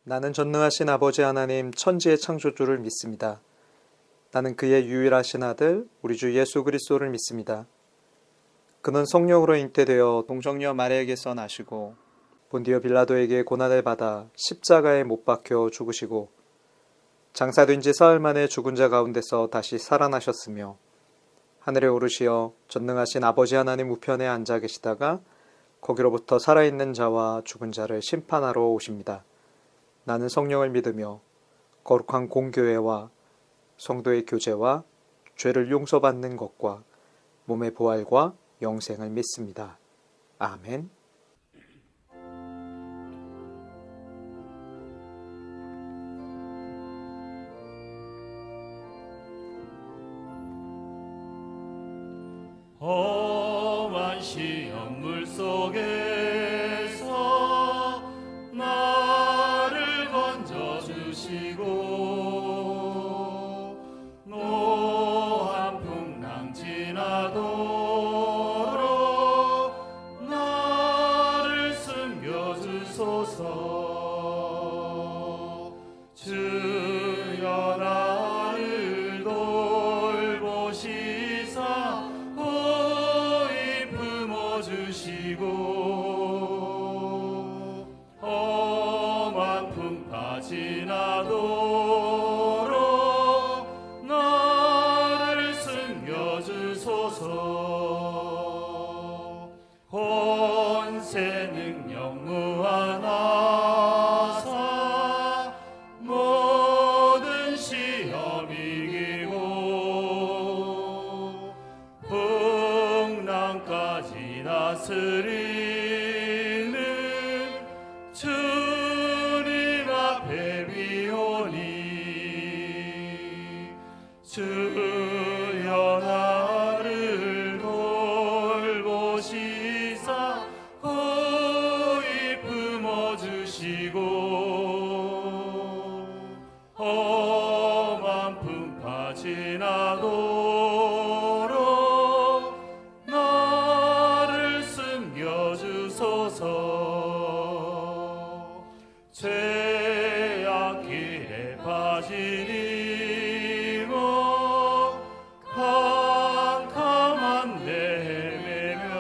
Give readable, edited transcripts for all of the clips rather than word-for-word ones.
나는 전능하신 아버지 하나님 천지의 창조주를 믿습니다. 나는 그의 유일하신 아들 우리 주 예수 그리스도를 믿습니다. 그는 성령으로 잉태되어 동정녀 마리아에게서 나시고 본디오 빌라도에게 고난을 받아 십자가에 못 박혀 죽으시고 장사된 지 사흘 만에 죽은 자 가운데서 다시 살아나셨으며 하늘에 오르시어 전능하신 아버지 하나님 우편에 앉아 계시다가 거기로부터 살아있는 자와 죽은 자를 심판하러 오십니다. 나는 성령을 믿으며 거룩한 공교회와 성도의 교제와 죄를 용서받는 것과 몸의 부활과 영생을 믿습니다. 아멘. 험한 시험 물속에서 나를 건져주시고 노한 풍랑 지나도록 나를 숨겨주소서. 주여 나를 돌보시사 주시고 험한 풍파 지나도록 나를 숨겨주소서. 권세 능력 무한하사 모든 시험 이기고 풍랑까지 다스리는 주님 앞에 비오니 주여 나를 돌보시사 호의 품어주시고 험한 풍파 지나도록 나를 숨겨주소서. 죄악길에 빠지니 뭐 캄캄한 데 헤매며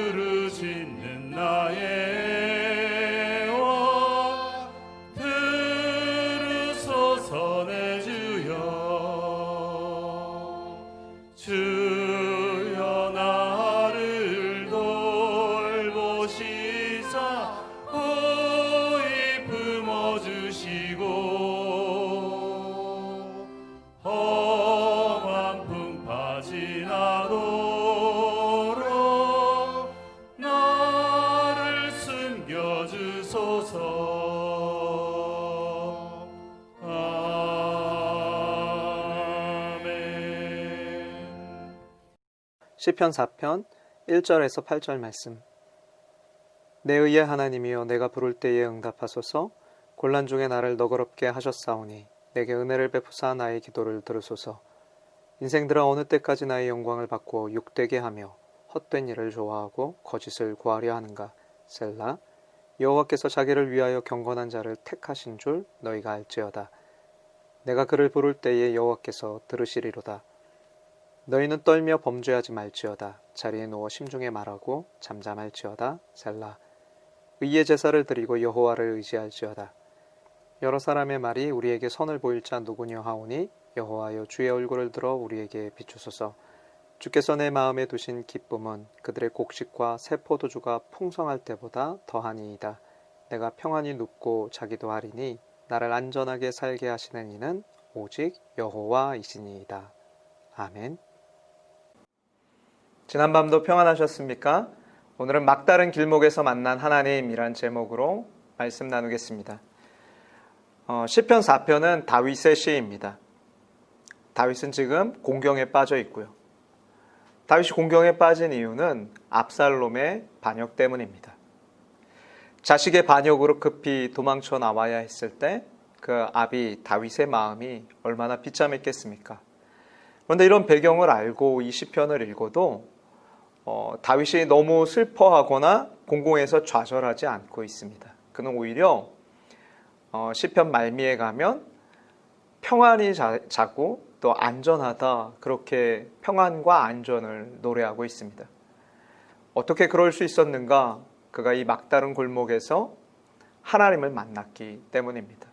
부르짖는 나의 와 들으소서 내 주여. 주여 나를 돌보시사 호의 품어주시고 험한 풍파 지나도록 나를 숨겨주소서. 아멘. 시편 4편 1절에서 8절 말씀. 내 의의 하나님이여 내가 부를 때에 응답하소서. 곤란 중에 나를 너그럽게 하셨사오니 내게 은혜를 베푸사 나의 기도를 들으소서. 인생들아 어느 때까지 나의 영광을 바꾸어 욕되게 하며 헛된 일을 좋아하고 거짓을 구하려 하는가. 셀라. 여호와께서 자기를 위하여 경건한 자를 택하신 줄 너희가 알지어다. 내가 그를 부를 때에 여호와께서 들으시리로다. 너희는 떨며 범죄하지 말지어다. 자리에 누워 심중에 말하고 잠잠할지어다. 셀라. 의의 제사를 드리고 여호와를 의지할지어다. 여러 사람의 말이 우리에게 선을 보일 자 누구냐 하오니 여호와여 주의 얼굴을 들어 우리에게 비추소서. 주께서 내 마음에 두신 기쁨은 그들의 곡식과 새 포도주가 풍성할 때보다 더하니이다. 내가 평안히 눕고 자기도 하리니 나를 안전하게 살게 하시는 이는 오직 여호와이시니이다. 아멘. 지난밤도 평안하셨습니까? 오늘은 막다른 길목에서 만난 하나님이란 제목으로 말씀 나누겠습니다. 시편 4편은 다윗의 시입니다. 다윗은 지금 공경에 빠져 있고요. 다윗이 공경에 빠진 이유는 압살롬의 반역 때문입니다. 자식의 반역으로 급히 도망쳐 나와야 했을 때 그 아비 다윗의 마음이 얼마나 비참했겠습니까? 그런데 이런 배경을 알고 이 시편을 읽어도 다윗이 너무 슬퍼하거나 공공에서 좌절하지 않고 있습니다. 그는 오히려 시편 말미에 가면 평안히 자고 또 안전하다, 그렇게 평안과 안전을 노래하고 있습니다. 어떻게 그럴 수 있었는가? 그가 이 막다른 골목에서 하나님을 만났기 때문입니다.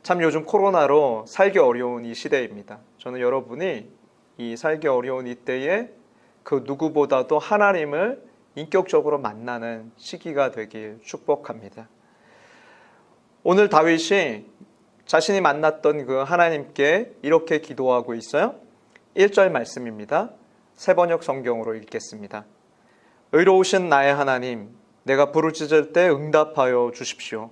참 요즘 코로나로 살기 어려운 이 시대입니다. 저는 여러분이 이 살기 어려운 이때에 그 누구보다도 하나님을 인격적으로 만나는 시기가 되길 축복합니다. 오늘 다윗이 자신이 만났던 그 하나님께 이렇게 기도하고 있어요. 1절 말씀입니다. 새번역 성경으로 읽겠습니다. 의로우신 나의 하나님, 내가 부르짖을 때 응답하여 주십시오.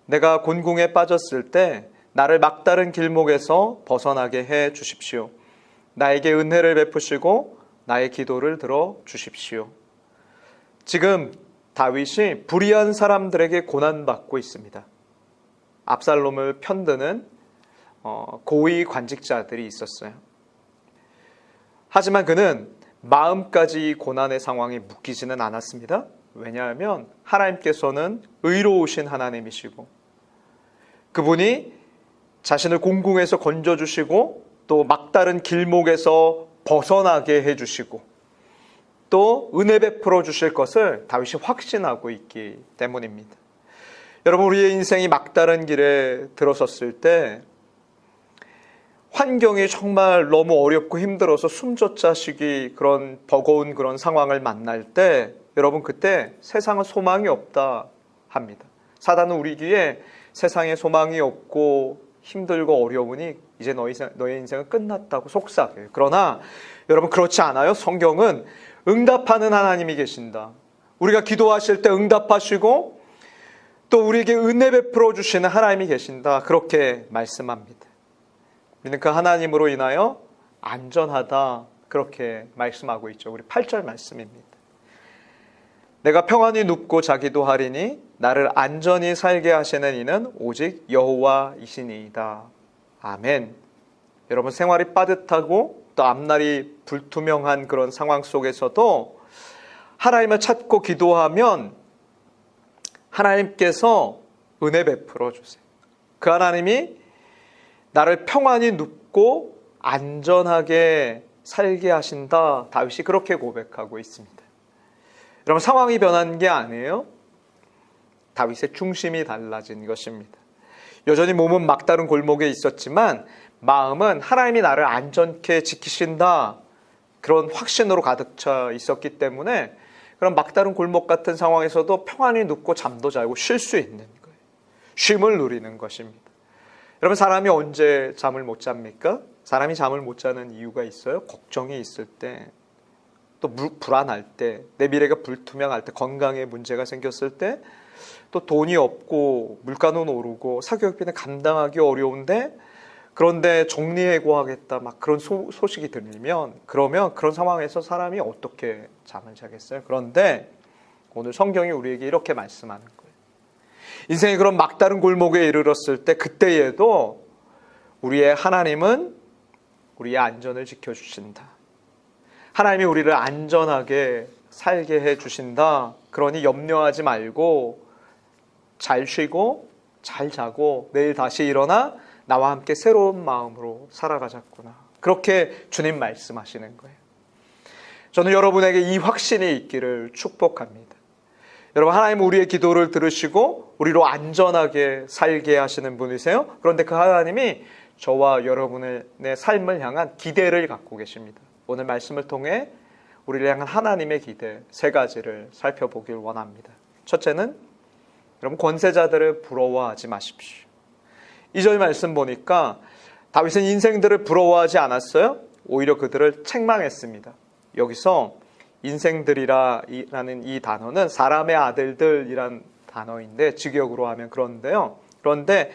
내가 곤궁에 빠졌을 때 나를 막다른 길목에서 벗어나게 해 주십시오. 나에게 은혜를 베푸시고 나의 기도를 들어 주십시오. 지금 다윗이 불의한 사람들에게 고난받고 있습니다. 압살롬을 편드는 고위 관직자들이 있었어요. 하지만 그는 마음까지 고난의 상황에 묶이지는 않았습니다. 왜냐하면 하나님께서는 의로우신 하나님이시고 그분이 자신을 공궁에서 건져주시고 또 막다른 길목에서 벗어나게 해주시고 또 은혜 베풀어 주실 것을 다윗이 확신하고 있기 때문입니다. 여러분, 우리의 인생이 막다른 길에 들어섰을 때 환경이 정말 너무 어렵고 힘들어서 숨조차 쉬기 그런 버거운 그런 상황을 만날 때 여러분, 그때 세상은 소망이 없다 합니다. 사단은 우리 귀에 세상에 소망이 없고 힘들고 어려우니 이제 너의 인생은 끝났다고 속삭여요. 그러나 여러분, 그렇지 않아요. 성경은 응답하는 하나님이 계신다. 우리가 기도하실 때 응답하시고 또 우리에게 은혜 베풀어 주시는 하나님이 계신다. 그렇게 말씀합니다. 우리는 그 하나님으로 인하여 안전하다. 그렇게 말씀하고 있죠. 우리 8절 말씀입니다. 내가 평안히 눕고 자기도 하리니 나를 안전히 살게 하시는 이는 오직 여호와이시니이다. 아멘. 여러분, 생활이 빠듯하고 또 앞날이 불투명한 그런 상황 속에서도 하나님을 찾고 기도하면 하나님께서 은혜 베풀어 주세요. 그 하나님이 나를 평안히 눕고 안전하게 살게 하신다. 다윗이 그렇게 고백하고 있습니다. 여러분, 상황이 변한 게 아니에요. 다윗의 중심이 달라진 것입니다. 여전히 몸은 막다른 골목에 있었지만 마음은 하나님이 나를 안전케 지키신다. 그런 확신으로 가득 차 있었기 때문에 그런 막다른 골목 같은 상황에서도 평안히 눕고 잠도 자고 쉴 수 있는 거예요. 쉼을 누리는 것입니다. 여러분, 사람이 언제 잠을 못 잡니까? 사람이 잠을 못 자는 이유가 있어요. 걱정이 있을 때, 또 불안할 때, 내 미래가 불투명할 때, 건강에 문제가 생겼을 때, 또 돈이 없고 물가는 오르고 사교육비는 감당하기 어려운데 그런데 정리해고하겠다 막 그런 소식이 들리면 그러면 그런 상황에서 사람이 어떻게 잠을 자겠어요? 그런데 오늘 성경이 우리에게 이렇게 말씀하는 거예요. 인생의 그런 막다른 골목에 이르렀을 때 그때에도 우리의 하나님은 우리의 안전을 지켜주신다. 하나님이 우리를 안전하게 살게 해주신다. 그러니 염려하지 말고 잘 쉬고 잘 자고 내일 다시 일어나 나와 함께 새로운 마음으로 살아가자꾸나. 그렇게 주님 말씀하시는 거예요. 저는 여러분에게 이 확신이 있기를 축복합니다. 여러분, 하나님은 우리의 기도를 들으시고 우리로 안전하게 살게 하시는 분이세요. 그런데 그 하나님이 저와 여러분의 삶을 향한 기대를 갖고 계십니다. 오늘 말씀을 통해 우리를 향한 하나님의 기대 세 가지를 살펴보길 원합니다. 첫째는 여러분, 권세자들을 부러워하지 마십시오. 2절 말씀 보니까 다윗은 인생들을 부러워하지 않았어요. 오히려 그들을 책망했습니다. 여기서 인생들이라는 이 단어는 사람의 아들들이란 단어인데 직역으로 하면 그런데요. 그런데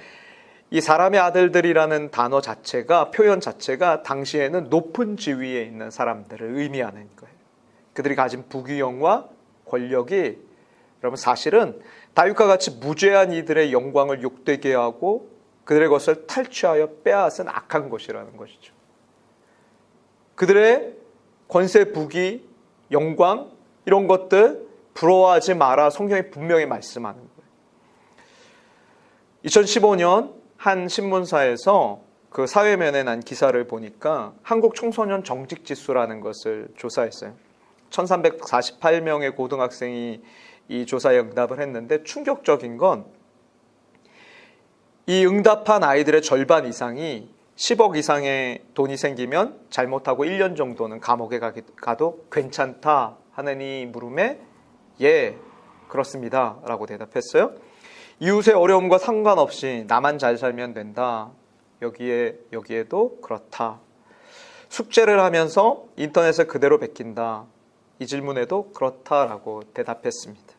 이 사람의 아들들이라는 단어 자체가 표현 자체가 당시에는 높은 지위에 있는 사람들을 의미하는 거예요. 그들이 가진 부귀영화, 권력이 여러분 사실은 다윗과 같이 무죄한 이들의 영광을 욕되게 하고 그들의 것을 탈취하여 빼앗은 악한 것이라는 것이죠. 그들의 권세, 부귀, 영광 이런 것들 부러워하지 마라 성경이 분명히 말씀하는 거예요. 2015년 한 신문사에서 그 사회면에 난 기사를 보니까 한국 청소년 정직지수라는 것을 조사했어요. 1348명의 고등학생이 이 조사에 응답을 했는데 충격적인 건 이 응답한 아이들의 절반 이상이 10억 이상의 돈이 생기면 잘못하고 1년 정도는 감옥에 가도 괜찮다 하는 이 물음에 예, 그렇습니다 라고 대답했어요. 이웃의 어려움과 상관없이 나만 잘 살면 된다. 여기에도 그렇다. 숙제를 하면서 인터넷을 그대로 베낀다. 이 질문에도 그렇다라고 대답했습니다.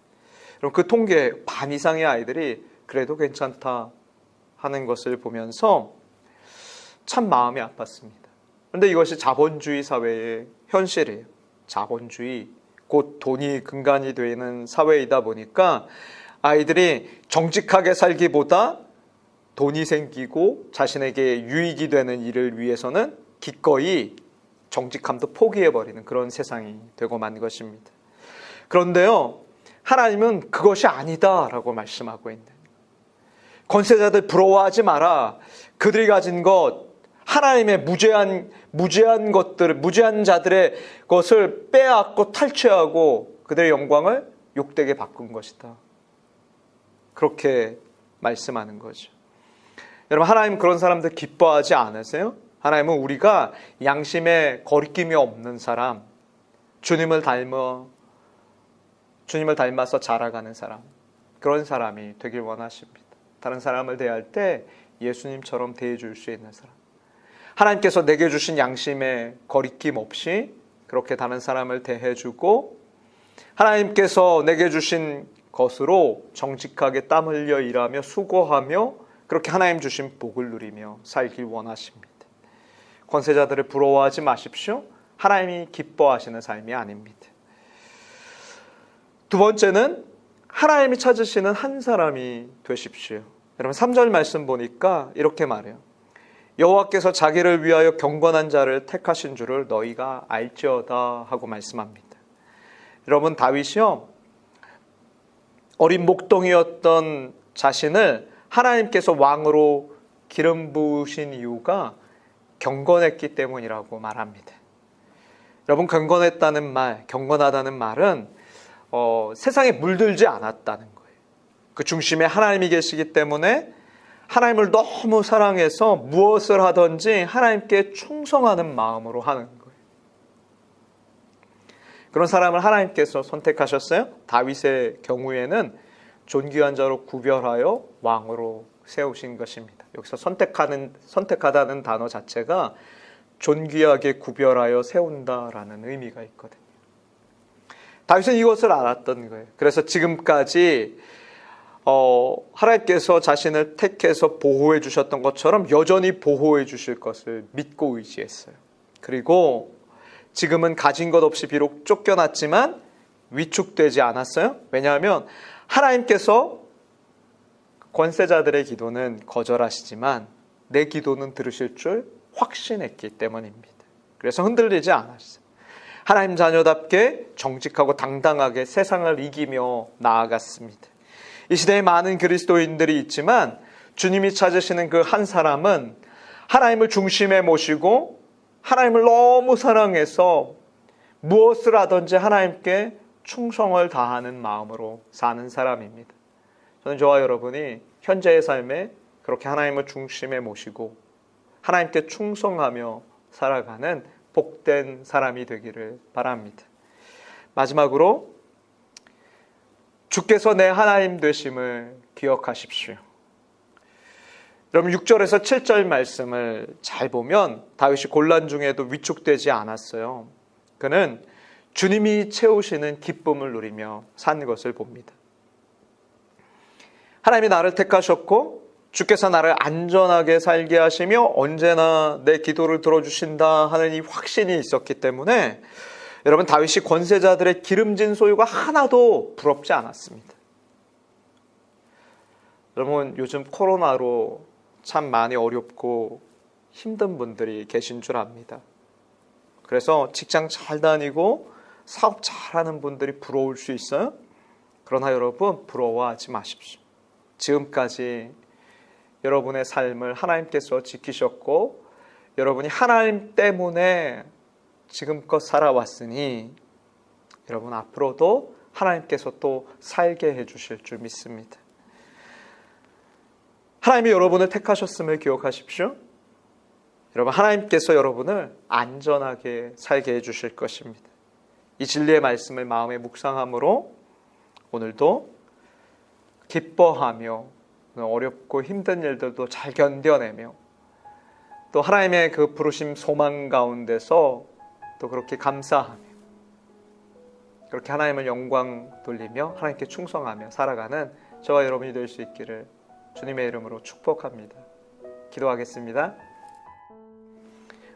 그럼 그 통계 반 이상의 아이들이 그래도 괜찮다 하는 것을 보면서 참 마음이 아팠습니다. 그런데 이것이 자본주의 사회의 현실이에요. 자본주의, 곧 돈이 근간이 되는 사회이다 보니까 아이들이 정직하게 살기보다 돈이 생기고 자신에게 유익이 되는 일을 위해서는 기꺼이 정직함도 포기해버리는 그런 세상이 되고 만 것입니다. 그런데요, 하나님은 그것이 아니다라고 말씀하고 있는 거예요. 권세자들 부러워하지 마라. 그들이 가진 것, 하나님의 무죄한 것들을, 무죄한 자들의 것을 빼앗고 탈취하고 그들의 영광을 욕되게 바꾼 것이다. 그렇게 말씀하는 거죠. 여러분, 하나님 그런 사람들 기뻐하지 않으세요? 하나님은 우리가 양심에 거리낌이 없는 사람, 주님을 닮아서 자라가는 사람, 그런 사람이 되길 원하십니다. 다른 사람을 대할 때 예수님처럼 대해줄 수 있는 사람. 하나님께서 내게 주신 양심에 거리낌 없이 그렇게 다른 사람을 대해주고 하나님께서 내게 주신 것으로 정직하게 땀 흘려 일하며 수고하며 그렇게 하나님 주신 복을 누리며 살길 원하십니다. 권세자들을 부러워하지 마십시오. 하나님이 기뻐하시는 삶이 아닙니다. 두 번째는 하나님이 찾으시는 한 사람이 되십시오. 여러분 3절 말씀 보니까 이렇게 말해요. 여호와께서 자기를 위하여 경건한 자를 택하신 줄을 너희가 알지어다 하고 말씀합니다. 여러분 다윗이요, 어린 목동이었던 자신을 하나님께서 왕으로 기름 부으신 이유가 경건했기 때문이라고 말합니다. 여러분 경건했다는 말, 경건하다는 말은 세상에 물들지 않았다는 거예요. 그 중심에 하나님이 계시기 때문에 하나님을 너무 사랑해서 무엇을 하든지 하나님께 충성하는 마음으로 하는 거예요. 그런 사람을 하나님께서 선택하셨어요. 다윗의 경우에는 존귀한 자로 구별하여 왕으로 세우신 것입니다. 여기서 선택하다는 단어 자체가 존귀하게 구별하여 세운다라는 의미가 있거든요. 다윗은 이것을 알았던 거예요. 그래서 지금까지 하나님께서 자신을 택해서 보호해 주셨던 것처럼 여전히 보호해 주실 것을 믿고 의지했어요. 그리고 지금은 가진 것 없이 비록 쫓겨났지만 위축되지 않았어요. 왜냐하면 하나님께서 권세자들의 기도는 거절하시지만 내 기도는 들으실 줄 확신했기 때문입니다. 그래서 흔들리지 않았어요. 하나님 자녀답게 정직하고 당당하게 세상을 이기며 나아갔습니다. 이 시대에 많은 그리스도인들이 있지만 주님이 찾으시는 그 한 사람은 하나님을 중심에 모시고 하나님을 너무 사랑해서 무엇을 하든지 하나님께 충성을 다하는 마음으로 사는 사람입니다. 저는 저와 여러분이 현재의 삶에 그렇게 하나님을 중심에 모시고 하나님께 충성하며 살아가는 복된 사람이 되기를 바랍니다. 마지막으로 주께서 내 하나님 되심을 기억하십시오. 여러분 6절에서 7절 말씀을 잘 보면 다윗이 곤란 중에도 위축되지 않았어요. 그는 주님이 채우시는 기쁨을 누리며 산 것을 봅니다. 하나님이 나를 택하셨고 주께서 나를 안전하게 살게 하시며 언제나 내 기도를 들어주신다 하는 이 확신이 있었기 때문에 여러분, 다윗이 권세자들의 기름진 소유가 하나도 부럽지 않았습니다. 여러분, 요즘 코로나로 참 많이 어렵고 힘든 분들이 계신 줄 압니다. 그래서 직장 잘 다니고 사업 잘하는 분들이 부러울 수 있어요. 그러나 여러분, 부러워하지 마십시오. 지금까지 여러분의 삶을 하나님께서 지키셨고 여러분이 하나님 때문에 지금껏 살아왔으니 여러분 앞으로도 하나님께서 또 살게 해주실 줄 믿습니다. 하나님이 여러분을 택하셨음을 기억하십시오. 여러분, 하나님께서 여러분을 안전하게 살게 해주실 것입니다. 이 진리의 말씀을 마음에 묵상함으로 오늘도 기뻐하며 어렵고 힘든 일들도 잘 견뎌내며 또 하나님의 그 부르심 소망 가운데서 또 그렇게 감사하며 그렇게 하나님을 영광 돌리며 하나님께 충성하며 살아가는 저와 여러분이 될 수 있기를 주님의 이름으로 축복합니다. 기도하겠습니다.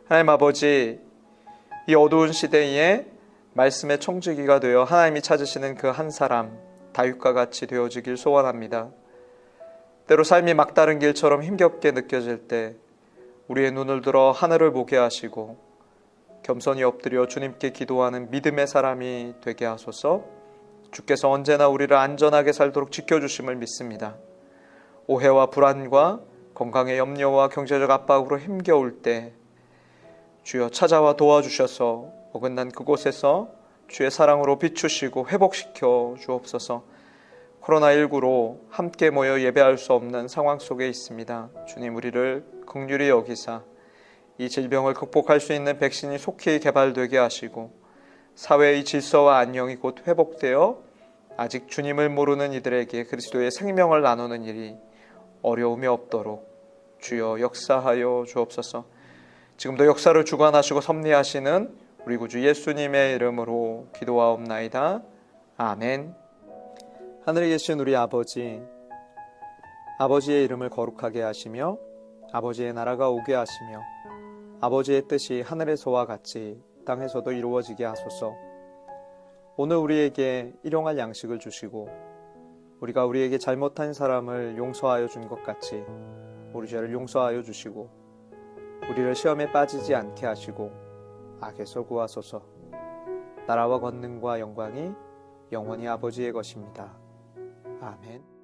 하나님 아버지, 이 어두운 시대에 말씀의 청지기가 되어 하나님이 찾으시는 그 한 사람 다윗과 같이 되어지길 소원합니다. 때로 삶이 막다른 길처럼 힘겹게 느껴질 때 우리의 눈을 들어 하늘을 보게 하시고 겸손히 엎드려 주님께 기도하는 믿음의 사람이 되게 하소서. 주께서 언제나 우리를 안전하게 살도록 지켜주심을 믿습니다. 오해와 불안과 건강의 염려와 경제적 압박으로 힘겨울 때 주여 찾아와 도와주셔서 어긋난 그곳에서 주의 사랑으로 비추시고 회복시켜 주옵소서. 코로나19로 함께 모여 예배할 수 없는 상황 속에 있습니다. 주님, 우리를 긍휼히 여기사 이 질병을 극복할 수 있는 백신이 속히 개발되게 하시고 사회의 질서와 안녕이 곧 회복되어 아직 주님을 모르는 이들에게 그리스도의 생명을 나누는 일이 어려움이 없도록 주여 역사하여 주옵소서. 지금도 역사를 주관하시고 섭리하시는 우리 구주 예수님의 이름으로 기도하옵나이다. 아멘. 하늘에 계신 우리 아버지, 아버지의 이름을 거룩하게 하시며 아버지의 나라가 오게 하시며 아버지의 뜻이 하늘에서와 같이 땅에서도 이루어지게 하소서. 오늘 우리에게 일용할 양식을 주시고 우리가 우리에게 잘못한 사람을 용서하여 준 것 같이 우리 죄를 용서하여 주시고 우리를 시험에 빠지지 않게 하시고 악에서 구하소서. 나라와 권능과 영광이 영원히 아버지의 것입니다. 아멘.